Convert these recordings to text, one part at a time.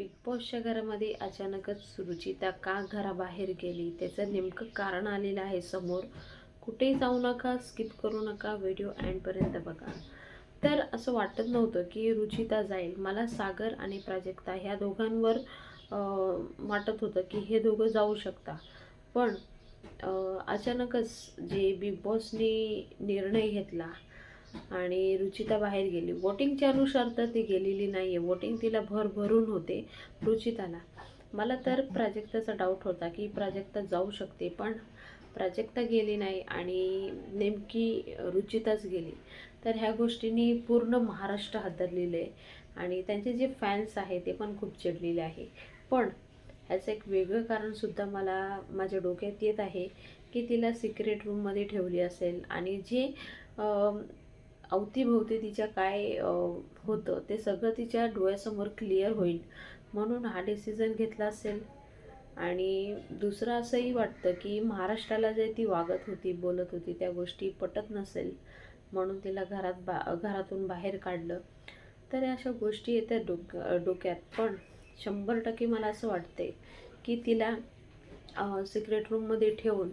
Big बॉसच्या घरामध्ये अचानकच रुचिता का घराबाहेर गेली त्याचं नेमकं कारण आलेलं आहे समोर. कुठेही जाऊ नका, स्किप करू नका, व्हिडिओ एंडपर्यंत बघा. तर असं वाटत नव्हतं की रुचिता जाईल. मला सागर आणि प्राजक्ता ह्या दोघांवर वाटत होतं की हे दोघं जाऊ शकता. पण अचानकच जे बिग बॉसने निर्णय घेतला आणि रुचिता बाहेर गेली. वोटिंगच्या अनुसार तर ती गेलेली नाही आहे. वोटिंग तिला भरभरून होते रुचिताला. मला तर प्राजक्ताचा डाऊट होता की प्राजक्ता जाऊ शकते, पण प्राजक्ता गेली नाही आणि नेमकी रुचिताच गेली. तर ह्या गोष्टींनी पूर्ण महाराष्ट्र हादरलेलं आहे आणि त्यांचे जे फॅन्स आहे ते पण खूप चिडलेले आहे. पण ह्याचं एक वेगळं कारणसुद्धा मला माझ्या डोक्यात येत आहे की तिला सिक्रेट रूममध्ये ठेवली असेल आणि जे अवतीभोवती तिच्या काय होतं ते सगळं तिच्या डोळ्यासमोर क्लिअर होईल म्हणून हा डिसिजन घेतला असेल. आणि दुसरं असंही वाटतं की महाराष्ट्राला जे ती वागत होती, बोलत होती, त्या गोष्टी पटत नसेल म्हणून तिला घरातून बाहेर काढलं. तर अशा गोष्टी येत्या डोक्यात. पण 100% मला असं वाटते की तिला सिक्रेट रूममध्ये ठेवून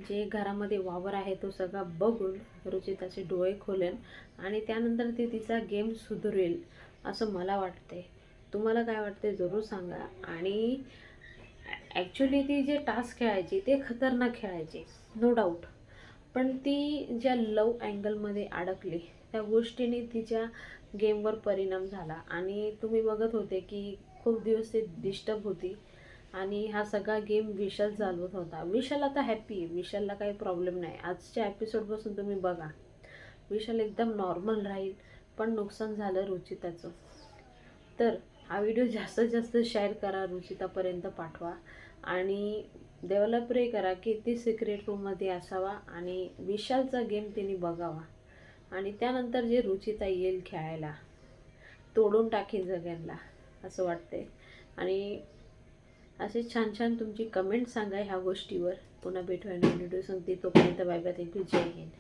जे घरामध्ये वावर आहे तो सगळा बघून रुचिताचे डोळे खोलेल आणि त्यानंतर ती तिचा गेम सुधरेल असं मला वाटते. तुम्हाला काय वाटते जरूर सांगा. आणि ॲक्च्युली ती जे टास्क खेळायची ते खतरनाक खेळायची, नो डाऊट. पण ती ज्या लव अँगलमध्ये अडकली त्या गोष्टीने तिच्या गेमवर परिणाम झाला आणि तुम्ही बघत होते की खूप दिवस ते डिस्टर्ब होती आणि हा सगळा गेम विशाल चालवत होता. विशाल आता हॅप्पी, विशालला काही प्रॉब्लेम नाही. आजच्या एपिसोडपासून तुम्ही बघा, विशाल एकदम नॉर्मल राहील. पण नुकसान झालं रुचिताचं. तर हा व्हिडिओ जास्तीत जास्त शेअर करा, रुचितापर्यंत पाठवा आणि देवाला प्रे करा की ती सिक्रेट रूममध्ये असावा आणि विशालचा गेम तिने बघावा आणि त्यानंतर जे रुचिता येईल खेळायला तोडून टाकेल जगांना असं वाटते. आणि असे छान छान तुमची कमेंट सांगा ह्या गोष्टीवर. पुन्हा भेटूया नवीन व्हिडिओ सांगते. तोपर्यंत बाय बाय. थँक्यू. जय हिंद.